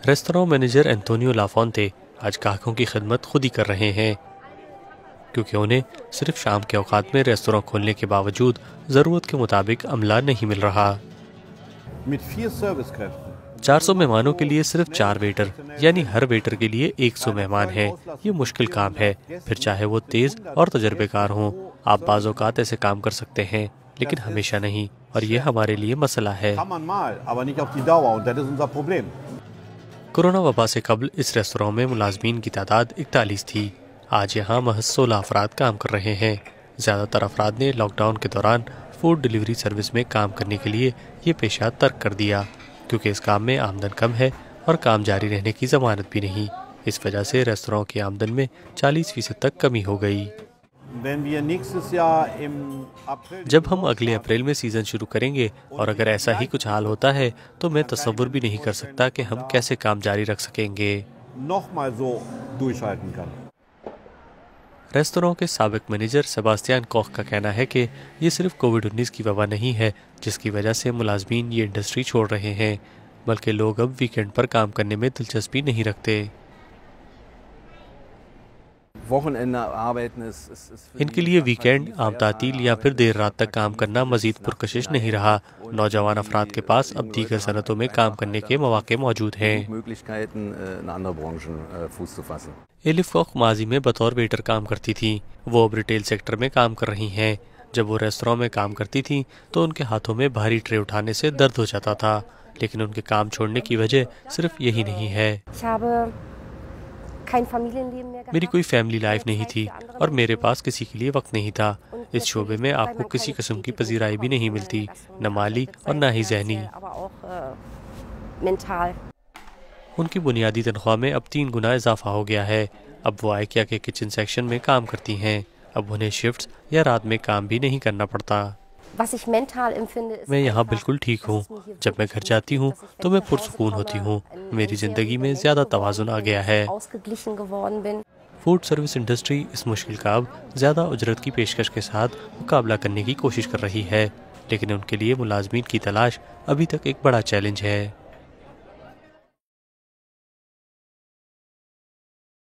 Restaurant manager Antonio لافونتے آج گاہکوں کی خدمت خود ہی کر رہے ہیں، کیونکہ انہیں صرف شام کے اوقات میں ریستوراں کھولنے کے باوجود ضرورت کے مطابق عملہ نہیں مل رہا۔ 400 مہمانوں کے لیے صرف 4 ویٹر، یعنی ہر ویٹر کے لیے 100 مہمان ہیں۔ یہ مشکل کام ہے، پھر چاہے وہ تیز اور تجربے کار ہوں۔ آپ بعض اوقات ایسے کام کر سکتے ہیں، لیکن ہمیشہ نہیں، اور یہ ہمارے لیے مسئلہ ہے۔ کورونا وبا سے قبل اس ریستوراں میں ملازمین کی تعداد 41 تھی۔ آج یہاں محض 16 افراد کام کر رہے ہیں۔ زیادہ تر افراد نے لاک ڈاؤن کے دوران فوڈ ڈیلیوری سروس میں کام کرنے کے لیے یہ پیشہ ترک کر دیا، کیونکہ اس کام میں آمدن کم ہے اور کام جاری رہنے کی ضمانت بھی نہیں۔ اس وجہ سے ریستوراں کی آمدن میں 40% تک کمی ہو گئی۔ جب ہم اگلے اپریل میں سیزن شروع کریں گے اور اگر ایسا ہی کچھ حال ہوتا ہے تو میں تصور بھی نہیں کر سکتا کہ ہم کیسے کام جاری رکھ سکیں گے۔ ریستوراں کے سابق مینیجر سیباستیان کوخ کا کہنا ہے کہ یہ صرف کووڈ-19 کی وبا نہیں ہے جس کی وجہ سے ملازمین یہ انڈسٹری چھوڑ رہے ہیں، بلکہ لوگ اب ویکینڈ پر کام کرنے میں دلچسپی نہیں رکھتے۔ ان کے لیے ویکینڈ، عام تعطیل یا پھر دیر رات تک کام کرنا مزید پرکشش نہیں رہا۔ نوجوان افراد کے پاس اب دیگر صنعتوں میں کام کرنے کے مواقع موجود ہیں۔ ایلف کوخ ماضی میں بطور ویٹر کام کرتی تھیں، وہ اب ریٹیل سیکٹر میں کام کر رہی ہیں۔ جب وہ ریستوراں میں کام کرتی تھیں تو ان کے ہاتھوں میں بھاری ٹرے اٹھانے سے درد ہو جاتا تھا، لیکن ان کے کام چھوڑنے کی وجہ صرف یہی نہیں ہے۔ میری کوئی فیملی لائف نہیں تھی اور میرے پاس کسی کے لیے وقت نہیں تھا۔ اس شعبے میں آپ کو کسی قسم کی پذیرائی بھی نہیں ملتی، نہ مالی اور نہ ہی ذہنی۔ ان کی بنیادی تنخواہ میں اب 3 گنا اضافہ ہو گیا ہے۔ اب وہ آئیکیا کے کچن سیکشن میں کام کرتی ہیں۔ اب انہیں شفٹس یا رات میں کام بھی نہیں کرنا پڑتا۔ میں یہاں بالکل ٹھیک ہوں۔ جب میں گھر جاتی ہوں تو میں پرسکون ہوتی ہوں۔ میری زندگی میں زیادہ توازن آ گیا ہے۔ فوڈ سروس انڈسٹری اس مشکل کا اب زیادہ اجرت کی پیشکش کے ساتھ مقابلہ کرنے کی کوشش کر رہی ہے، لیکن ان کے لیے ملازمین کی تلاش ابھی تک ایک بڑا چیلنج ہے۔